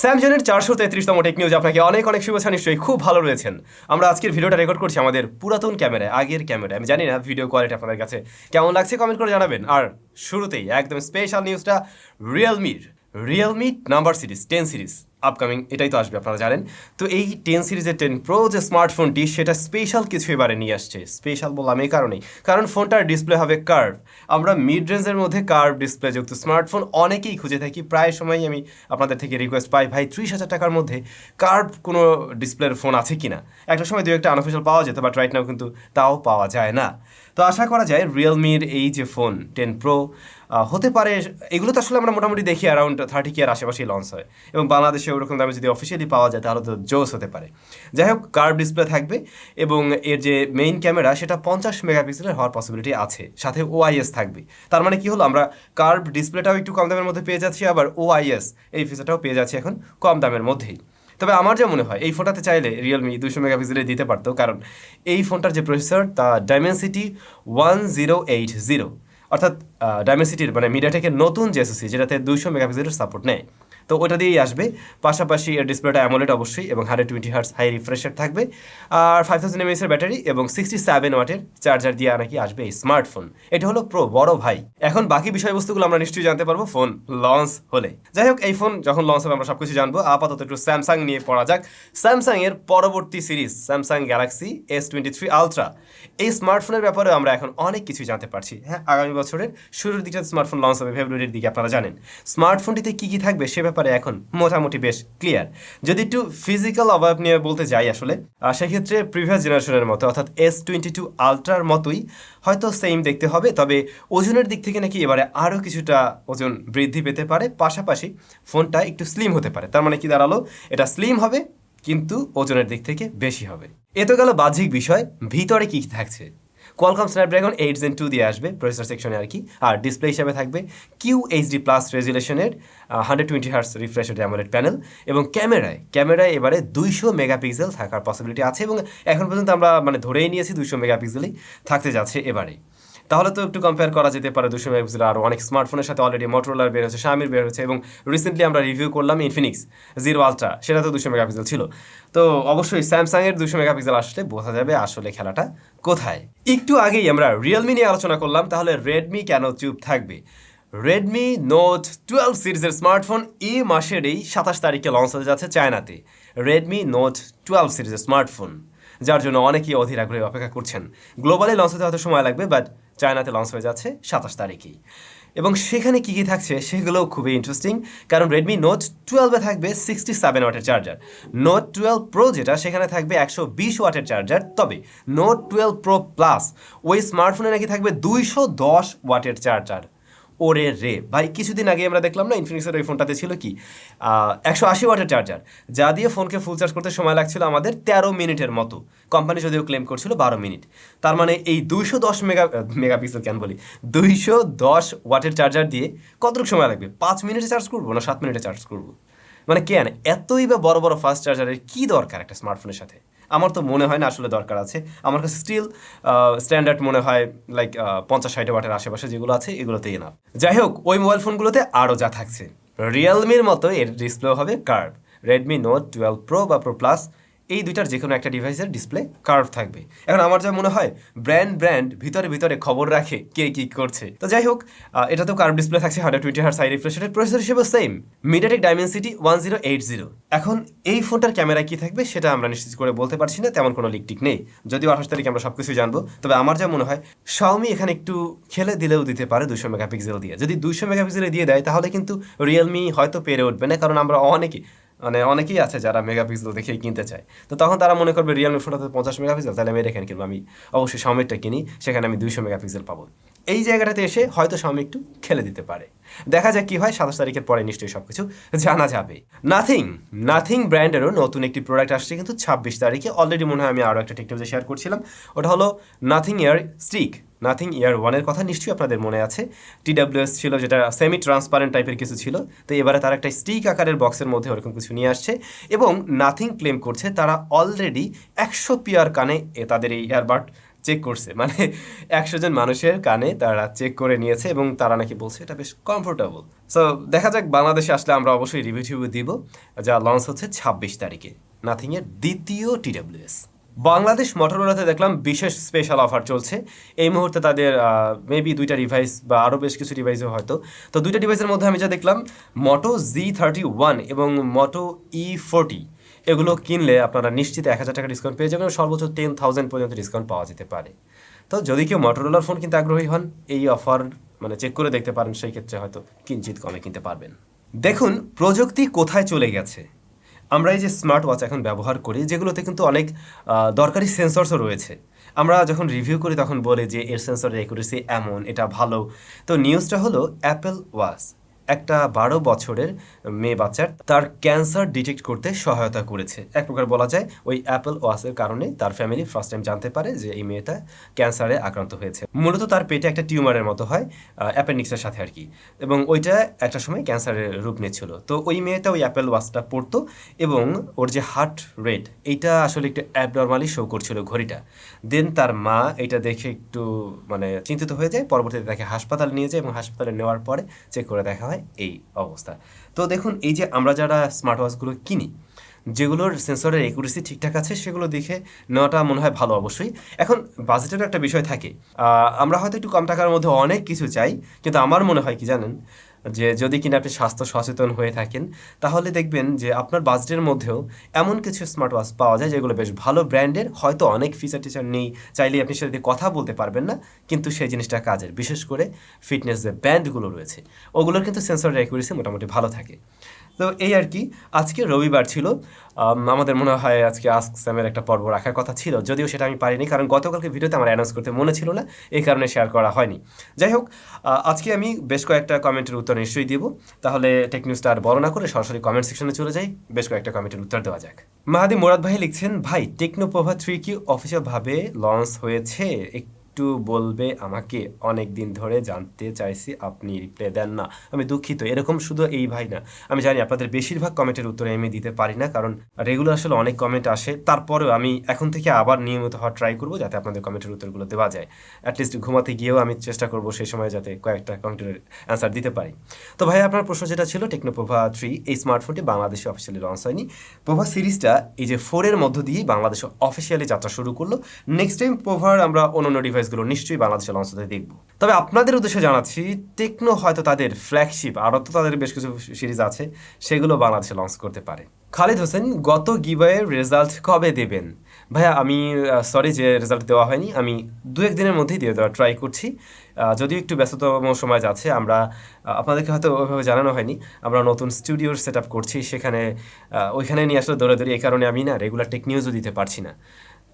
স্যামসংয়ের 433তম tech news আপনাকে অনেক অনেক শুভেচ্ছা। নিশ্চয়ই খুব ভালো রয়েছেন। আমরা আজকের ভিডিওটা রেকর্ড করছি আমাদের পুরাতন ক্যামেরায়, আগের ক্যামেরায়। আমি জানি না ভিডিও কোয়ালিটি আপনাদের কাছে কেমন লাগছে, কমেন্ট করে জানাবেন। আর শুরুতেই একদম স্পেশাল নিউজটা Realme number series 10 series upcoming, এটাই তো আসবে আপনারা জানেন। তো এই 10 সিরিজের 10 প্রো যে স্মার্টফোনটি, সেটা স্পেশাল কিছু এবারে নিয়ে আসছে। স্পেশাল বললাম এই কারণেই, কারণ ফোনটার ডিসপ্লে হবে কার্ভ। আমরা মিড রেঞ্জের মধ্যে কার্ভ ডিসপ্লে যুক্ত স্মার্টফোন অনেকেই খুঁজে থাকি। প্রায় সময়ই আমি আপনাদের থেকে রিকোয়েস্ট পাই, ভাই 30,000 টাকার মধ্যে কার্ভ কোনো ডিসপ্লের ফোন আছে কিনা। একটা সময় দু একটা আনঅফিশিয়াল পাওয়া যেত, বাট রাইট নাও কিন্তু তাও পাওয়া যায় না। তো আশা করা যায় রিয়েলমির এই যে ফোন 10 প্রো হতে পারে, এগুলো তো আসলে আমরা মোটামুটি দেখি অ্যারাউন্ড 30K এর আশেপাশেই লঞ্চ হয়, এবং বাংলাদেশে ওরকম দামে যদি অফিসিয়ালি পাওয়া যায় তাহলে তো জোস হতে পারে। যাই হোক, কার্ভ ডিসপ্লে থাকবে এবং এর যে মেইন ক্যামেরা সেটা 50 মেগাপিক্সেলের হওয়ার পসিবিলিটি আছে, সাথে ওআইএস থাকবে। তার মানে কি হলো, আমরা কার্ভ ডিসপ্লেটাও একটু কম দামের মধ্যে পেয়ে যাচ্ছি, আবার ওআইএস এই ফিচারটাও পেয়ে যাচ্ছি এখন কম দামের মধ্যেই। তবে আমার যা মনে হয়, এই ফোনটাতে চাইলে রিয়েলমি 200 মেগাপিক্সেলে দিতে পারতো, কারণ এই ফোনটার যে প্রসেসর তা ডাইমেনসিটি 1080, অর্থাৎ ডাইমেনসিটির মানে মিডিয়াটেকের নতুন যে এসওসি, যেটাতে 200 মেগাপিক্সেলের সাপোর্ট নেয়, তো ওটা দিয়েই আসবে। পাশাপাশি এর ডিসপ্লেটা অ্যামোলেড অবশ্যই, এবং 120 হার্টজ হাই রিফ্রেশ থাকবে, আর 5000 mAh এর ব্যাটারি এবং 67 ওয়াটের চার্জার দিয়ে নাকি আসবে এই স্মার্টফোন। এটা হলো প্রো বড় ভাই। এখন বাকি বিষয়বস্তুগুলো আমরা নিশ্চয়ই জানতে পারবো ফোন লঞ্চ হলে। যাই হোক, এই ফোন যখন লঞ্চ হবে আমরা সবকিছু জানবো। আপাতত একটু স্যামসাং নিয়ে পড়া যাক। স্যামসাং এর পরবর্তী series Samsung Galaxy S23 ultra, এই স্মার্টফোনের ব্যাপারে আমরা এখন অনেক কিছু জানতে পারছি। হ্যাঁ, আগামী বছরের শুরুর দিকে স্মার্টফোন লঞ্চ হবে, ফেব্রুয়ারির দিকে। আপনারা জানেন স্মার্টফোনটিতে কী কী থাকবে সে ব্যাপারে এখন মোটামুটি বেশ ক্লিয়ার। যদি একটু ফিজিক্যাল অবয়ব নিয়ে বলতে যাই, আসলে সেক্ষেত্রে প্রিভিয়াস জেনারেশনের মতো অর্থাৎ S22 আলট্রার মতোই হয়তো সেম দেখতে হবে, তবে ওজনের দিক থেকে নাকি এবারে আরও কিছুটা ওজন বৃদ্ধি পেতে পারে। পাশাপাশি ফোনটা একটু স্লিম হতে পারে। তার মানে কি দাঁড়ালো, এটা স্লিম হবে কিন্তু ওজনের দিক থেকে বেশি হবে। এ তো গেল বাহ্যিক বিষয়। ভিতরে কি থাকছে? কোয়ালকম স্ন্যাপড্রাগন 8 Gen 2 দিয়ে আসবে প্রসেসর সেকশনে আর কি। আর ডিসপ্লে হিসাবে থাকবে QHD+ রেজুলেশনের 120 hertz refreshed AMOLED panel, এবং ক্যামেরায় এবারে 200 মেগাপিক্সেল থাকার পসিবিলিটি আছে, এবং এখন পর্যন্ত আমরা মানে ধরেই নিয়েছি 200 মেগাপিক্সেলই থাকতে যাচ্ছে এবারে। তাহলে তো একটু কম্পেয়ার করা যেতে পারে 200 মেগাপিক্সেল আরও অনেক স্মার্টফোনের সাথে। অলরেডি মোটরোলার বের হচ্ছে, শাওমির বের হচ্ছে, এবং রিসেন্টলি আমরা রিভিউ করলাম ইনফিনিক্স জিরো আলট্রা, সেটা তো 200 মেগাপিক্সেল ছিল। তো অবশ্যই স্যামসাংয়ের 200 মেগাপিক্সেল আসলে বোঝা যাবে আসলে খেলাটা কোথায়। একটু আগেই আমরা রিয়েলমি নিয়ে আলোচনা করলাম, তাহলে রেডমি কেন চুপ থাকবে? রেডমি নোট 12 সিরিজের স্মার্টফোন এই মাসেরই 27 তারিখে লঞ্চ হতে যাচ্ছে চায়নাতে। রেডমি নোট 12 সিরিজের স্মার্টফোন, যার জন্য অনেকেই অধীর আগ্রহে অপেক্ষা করছেন। গ্লোবালি লঞ্চ হতে হয়তো সময় লাগবে, বাট চায়নাতে লঞ্চ হয়ে যাচ্ছে 27 তারিখেই। এবং সেখানে কী কী থাকছে সেগুলোও খুবই ইন্টারেস্টিং, কারণ রেডমি নোট 12-এ থাকবে 67 ওয়াটের চার্জার। নোট 12 প্রো যেটা, সেখানে থাকবে 120 ওয়াটের চার্জার। তবে নোট 12 প্রো প্লাস ওই স্মার্টফোনে নাকি থাকবে 210 ওয়াটের চার্জার। ওরে রে ভাই, কিছুদিন আগে আমরা দেখলাম না ইনফিনিক্সের ওই ফোনটাতে ছিল কি 180 ওয়াটের চার্জার, যা দিয়ে ফোনকে ফুল চার্জ করতে সময় লাগছিল আমাদের 13 মিনিটের মতো। কোম্পানি যদিও ক্লেম করছিল 12 মিনিট। তার মানে এই 210 মেগাপিক্সেল কেন বলি, 210 ওয়াটের চার্জার দিয়ে কতটুকু সময় লাগবে? 5 মিনিটে চার্জ করবো না 7 মিনিটে চার্জ করবো? মানে কেন এতই বা বড় বড় ফাস্ট চার্জারের কী দরকার একটা স্মার্টফোনের সাথে? আমার তো মনে হয় না আসলে দরকার আছে। আমার কাছে স্টিল স্ট্যান্ডার্ড মনে হয় লাইক 50-60 ওয়াটের আশেপাশে যেগুলো আছে এগুলোতেই না। যাই হোক, ওই মোবাইল ফোনগুলোতে আরও যা থাকছে, রিয়েলমির মতো এর ডিসপ্লে হবে কার্ভ। রেডমি নোট 12 প্রো বা প্রো প্লাস এই দুইটার যে কোনো একটা ডিভাইসের ডিসপ্লে কার্ভ থাকবে। এখন আমার যা মনে হয়, ব্র্যান্ড ভিতরে খবর রাখে কে কী করছে। তো যাই হোক, এটা তো কার্ভ ডিসপ্লে থাকছে, 120 হার্টজ হাই রিফ্রেশের প্রসেসর হিসেবে সেম মিডিয়াটেক ডাইমেনসিটি 1080। এখন এই ফোনটার ক্যামেরায় কী থাকবে সেটা আমরা নিশ্চিত করে বলতে পারছি না, তেমন কোনো লিক টিক নেই। যদিও 28 তারিখে আমরা সব কিছু জানবো। তবে আমার যা মনে হয়, শাওমি এখানে একটু খেলে দিলেও দিতে পারে 200 মেগাপিক্সেল দিয়ে। যদি 200 মেগাপিক্সেলে দিয়ে দেয় তাহলে কিন্তু রিয়েলমি হয়তো পেরে উঠবে না, কারণ আমরা অনেকেই আছে যারা মেগাপিক্সেল দেখেই কিনতে চায়। তো তখন তারা মনে করবে রিয়েলমি ফোনটাতে 50 মেগাপিক্সেল, তাহলে আমি এখানে কিনবো, আমি অবশ্যই শাওমিটা কিনি, সেখানে আমি 200 মেগাপিক্সেল পাবো। এই জায়গাটাতে এসে হয়তো শাওমি একটু খেলে দিতে পারে। দেখা যাক কী হয়, 27 তারিখের পরে নিশ্চয়ই সব কিছু জানা যাবে। নাথিং ব্র্যান্ডেরও নতুন একটি প্রোডাক্ট আসছে কিন্তু 26 তারিখে। অলরেডি মনে হয় আমি আরও একটা টেকনোলজি শেয়ার করছিলাম, ওটা হলো নাথিং ইয়ার স্টিক। নাথিং ইয়ার 1-এর কথা নিশ্চয়ই আপনাদের মনে আছে। TWS ছিল, যেটা সেমি ট্রান্সপারেন্ট টাইপের কিছু ছিল। তো এবারে তারা একটা স্টিক আকারের বক্সের মধ্যে ওরকম কিছু নিয়ে আসছে, এবং নাথিং ক্লেম করছে তারা অলরেডি 100 পেয়ার কানে তাদের এই ইয়ারবাড চেক করছে, মানে 100 জন মানুষের কানে তারা চেক করে নিয়েছে এবং তারা নাকি বলছে এটা বেশ কমফোর্টেবল। সো দেখা যাক, বাংলাদেশে আসলে আমরা অবশ্যই রিভিউ দিব, যা লঞ্চ হচ্ছে 26 তারিখে, নাথিংয়ের দ্বিতীয় TWS। বাংলাদেশ মোটরোলাতে দেখলাম বিশেষ স্পেশাল অফার চলছে এই মুহূর্তে। তাদের মেবি 2টা ডিভাইস বা আরও বেশ কিছু ডিভাইসও হয়তো। তো 2টা ডিভাইসের মধ্যে আমি যা দেখলাম, মোটো Z31 এবং মোটো E40, এগুলো কিনলে আপনারা নিশ্চিত 1000 টাকা ডিসকাউন্ট পেয়ে যাবেন, সর্বোচ্চ 10,000 পর্যন্ত ডিসকাউন্ট পাওয়া যেতে পারে। তো যদি কেউ মোটরোলার ফোন কিনতে আগ্রহী হন, এই অফার মানে চেক করে দেখতে পারেন, সেই ক্ষেত্রে হয়তো কিঞ্চিত কমে কিনতে পারবেন। দেখুন প্রযুক্তি কোথায় চলে গেছে। আমরা এই যে স্মার্ট ওয়াচ এখন ব্যবহার করি, যেগুলোতে কিন্তু অনেক দরকারি সেন্সরসও রয়েছে। আমরা যখন রিভিউ করি তখন বলে যে এর সেন্সরের অ্যাকুরেসি এমন, এটা ভালো। তো নিউজটা হলো অ্যাপেল ওয়াচ একটা 12 বছরের মেয়ে বাচ্চার তার ক্যান্সার ডিটেক্ট করতে সহায়তা করেছে। এক প্রকার বলা যায় ওই অ্যাপেল ওয়াচের কারণে তার ফ্যামিলি ফার্স্ট টাইম জানতে পারে যে এই মেয়েটা ক্যান্সারে আক্রান্ত হয়েছে। মূলত তার পেটে একটা টিউমারের মতো হয়, অ্যাপেন্ডিক্সের সাথে আর কি, এবং ওইটা একটা সময় ক্যান্সারের রূপ নিচ্ছিল। তো ওই মেয়েটা ওই অ্যাপেল ওয়াচটা পরতো এবং ওর যে হার্ট রেট, এইটা আসলে একটু অ্যাবনর্মালি শো করছিল ঘড়িটা। দেন তার মা এটা দেখে একটু মানে চিন্তিত হয়ে যায়, পরবর্তীতে তাকে হাসপাতালে নিয়ে যায় এবং হাসপাতালে নেওয়ার পরে চেক করে দেখা হয় এই অবস্থা। তো দেখুন এই যে আমরা যারা স্মার্ট ওয়াচগুলো কিনি, যেগুলোর সেন্সরের অ্যাকুরেসি ঠিকঠাক আছে, সেগুলো দেখে নেওয়াটা মনে হয় ভালো। অবশ্যই এখন বাজেটেরও একটা বিষয় থাকে, আমরা হয়তো একটু কম টাকার মধ্যে অনেক কিছু চাই, কিন্তু আমার মনে হয় কি জানেন, যে যদি কিনা আপনি স্বাস্থ্য সচেতন হয়ে থাকেন, তাহলে দেখবেন যে আপনার বাজেটের মধ্যেও এমন কিছু স্মার্ট ওয়াচ পাওয়া যায় যেগুলো বেশ ভালো ব্র্যান্ডের, হয়তো অনেক ফিচার টিচার নেই, চাইলে আপনি সেটা দিয়ে কথা বলতে পারবেন না, কিন্তু সেই জিনিসটা কাজের। বিশেষ করে ফিটনেস যে ব্যান্ডগুলো রয়েছে, ওগুলোর কিন্তু সেন্সরের অ্যাকুরেসি মোটামুটি ভালো থাকে। তো এই আর কি, আজকে রবিবার ছিল, আমাদের মনে হয় আজকে আস্ক স্যামের একটা পর্ব রাখার কথা ছিল, যদিও সেটা আমি পারিনি, কারণ গতকালকে ভিডিওতে আমার অ্যানাউন্স করতে মনে ছিল না, এই কারণে শেয়ার করা হয়নি। যাই হোক, আজকে আমি বেশ কয়েকটা কমেন্টের উত্তর নিশ্চয়ই দিব। তাহলে টেক নিউজটা আর বড় না করে সরাসরি কমেন্ট সেকশনে চলে যাই, বেশ কয়েকটা কমেন্টের উত্তর দেওয়া যাক। মাহাদি মোরাদ ভাই লিখছেন, ভাই টেকনোপোভা 3 কি অফিসিয়ালভাবে লঞ্চ হয়েছে? একটু বলবে আমাকে? অনেক দিন ধরে জানতে চাইছি, আপনি রিপ্লাই দেন না, আমি দুঃখিত। এরকম শুধু এই ভাই না, আমি জানি আপনাদের বেশিরভাগ কমেন্টের উত্তরে আমি দিতে পারি না, কারণ রেগুলার আসলে অনেক কমেন্ট আসে। তারপরেও আমি এখন থেকে আবার নিয়মিত হওয়ার ট্রাই করবো, যাতে আপনাদের কমেন্টের উত্তরগুলো দেওয়া যায়। অ্যাটলিস্ট ঘুমাতে গিয়েও আমি চেষ্টা করবো সেই সময় যাতে কয়েকটা কমেন্টের অ্যান্সার দিতে পারি। তো ভাই আপনার প্রশ্ন যেটা ছিল, টেকনোপোভা 3 এই স্মার্টফোনটি বাংলাদেশে অফিসিয়ালি লঞ্চ হয়নি। পোভা সিরিজটা এই যে 4 এর মধ্য দিয়েই বাংলাদেশে অফিসিয়ালি যাত্রা শুরু করলো। নেক্সট টাইম পোভার আমরা অন্যান্য ডিভাইসগুলো নিশ্চয়ই বাংলাদেশে লঞ্চ হতে দেখব। তবে আপনাদের উদ্দেশ্যে জানাচ্ছি, টেকনো হয়তো তাদের ফ্ল্যাগশিপ, আরও তো তাদের বেশ কিছু সিরিজ আছে, সেগুলো বাংলাদেশে লঞ্চ করতে পারে। খালিদ হোসেন, গত গিভওয়ের রেজাল্ট কবে দেবেন? ভাইয়া আমি সরি যে রেজাল্ট দেওয়া হয়নি, আমি 2-1 দিনের মধ্যেই দিয়ে দেওয়ার ট্রাই করছি। যদিও একটু ব্যস্ততম সময় যাচ্ছে, আমরা আপনাদেরকে হয়তো ওইভাবে জানানো হয়নি, আমরা নতুন স্টুডিওর সেট আপ করছি, সেখানে ওইখানে নিয়ে আসলে দৌড়াদৌড়ি, এই কারণে আমি না রেগুলার টেক নিউজও দিতে পারছি না।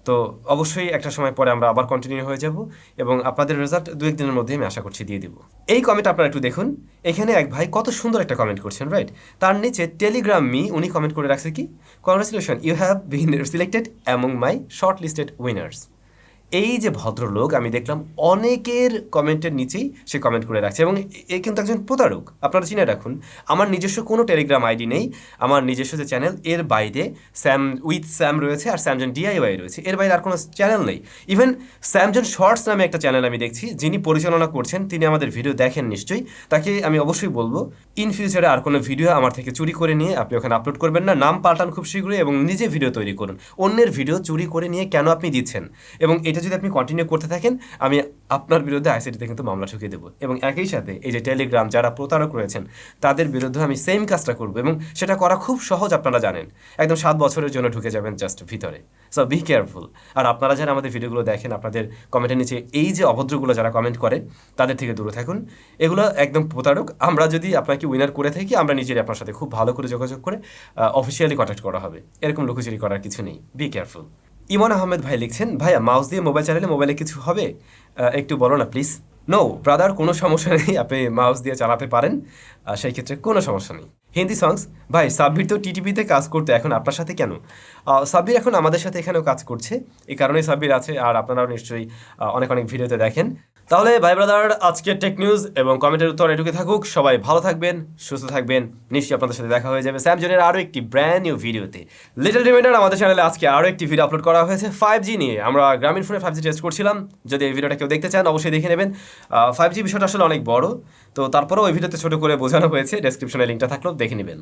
তো অবশ্যই একটা সময় পরে আমরা আবার কন্টিনিউ হয়ে যাব এবং আপনাদের রেজাল্ট 2-1 দিনের মধ্যে আমি আশা করছি দিয়ে দিব। এই কমেন্ট আপনারা একটু দেখুন, এখানে এক ভাই কত সুন্দর একটা কমেন্ট করছেন, রাইট? তার নিচে টেলিগ্রাম মি উনি কমেন্ট করে রাখছে কি, congratulation, you have been selected among my shortlisted winners. এই যে ভদ্রলোক, আমি দেখলাম অনেকের কমেন্টের নিচেই সে কমেন্ট করে রাখছে, এবং এ কিন্তু একজন প্রতারক। আপনারা চিনে রাখুন, আমার নিজস্ব কোনো টেলিগ্রাম আইডি নেই, আমার নিজস্ব যে চ্যানেল, এর বাইরে স্যাম রয়েছে আর স্যামজন DIY রয়েছে, এর বাইরে আর কোনো চ্যানেল নেই। ইভেন স্যামজন শর্টস নামে একটা চ্যানেল আমি দেখছি, যিনি পরিচালনা করছেন তিনি আমাদের ভিডিও দেখেন নিশ্চয়ই, তাকে আমি অবশ্যই বলবো ইন ফিউচারে আর কোনো ভিডিও আমার থেকে চুরি করে নিয়ে আপনি ওখানে আপলোড করবেন না, নাম পাল্টান খুব শীঘ্রই এবং নিজে ভিডিও তৈরি করুন। অন্যের ভিডিও চুরি করে নিয়ে কেন আপনি দিচ্ছেন, এবং এটা যদি আপনি কন্টিনিউ করতে থাকেন, আমি আপনার বিরুদ্ধে আইসিটিতে কিন্তু মামলা ঠুকিয়ে দেবো, এবং একই সাথে এই যে টেলিগ্রাম যারা প্রতারক রয়েছেন তাদের বিরুদ্ধে আমি সেম কাজটা করবো, এবং সেটা করা খুব সহজ, আপনারা জানেন, একদম 7 বছরের জন্য ঢুকে যাবেন জাস্ট ভিতরে। So be careful. আর আপনারা যারা আমাদের ভিডিওগুলো দেখেন, আপনাদের কমেন্টের নিচে এই যে অভদ্রগুলো যারা কমেন্ট করে, তাদের থেকে দূরে থাকুন, এগুলো একদম প্রতারক। আমরা যদি আপনাকে উইনার করে থাকি, আমরা নিজেরাই আপনার সাথে খুব ভালো করে যোগাযোগ করে অফিসিয়ালি কন্ট্যাক্ট করা হবে, এরকম লুকোচুরি করার কিছু নেই, বি কেয়ারফুল। ইমন আহমেদ ভাই লিখছেন, ভাইয়া মাউস দিয়ে মোবাইল চালালে মোবাইলে কিছু হবে? একটু বলো না প্লিজ। নো ব্রাদার, কোনো সমস্যা নেই, আপনি মাউস দিয়ে চালাতে পারেন, সেই ক্ষেত্রে কোনো সমস্যা নেই। হিন্দি সংস, ভাই সাব্বির তো টিটিপিতে কাজ করতে, এখন আপনার সাথে কেন? সাব্বির এখন আমাদের সাথে এখানেও কাজ করছে, এই কারণেই সাব্বির আছে, আর আপনারাও নিশ্চয়ই অনেক অনেক ভিডিওতে দেখেন। তাহলে ভাই ব্রাদার, আজকের টেক নিউজ এবং কমেন্টের উত্তর এটুকু থাকুক। সবাই ভালো থাকবেন, সুস্থ থাকবেন। নিশ্চয়ই আপনাদের সাথে দেখা হয়ে যাবে স্যামজনের আরও একটি ব্র্যান্ড নিউ ভিডিওতে। লিটল রিমাইন্ডার, আমাদের চ্যানেলে আজকে আরও একটি ভিডিও আপলোড করা হয়েছে 5G নিয়ে। আমরা গ্রামীণ ফোনে 5G টেস্ট করছিলাম। যদি এই ভিডিওটা কেউ দেখতে চান অবশ্যই দেখে নেবেন। 5G বিষয়টা আসলে অনেক বড়, তো তারপরেও ওই ভিডিওতে ছোটো করে বোঝানো হয়েছে। ডেসক্রিপশনে লিঙ্কটা থাকলেও দেখে নেবেন।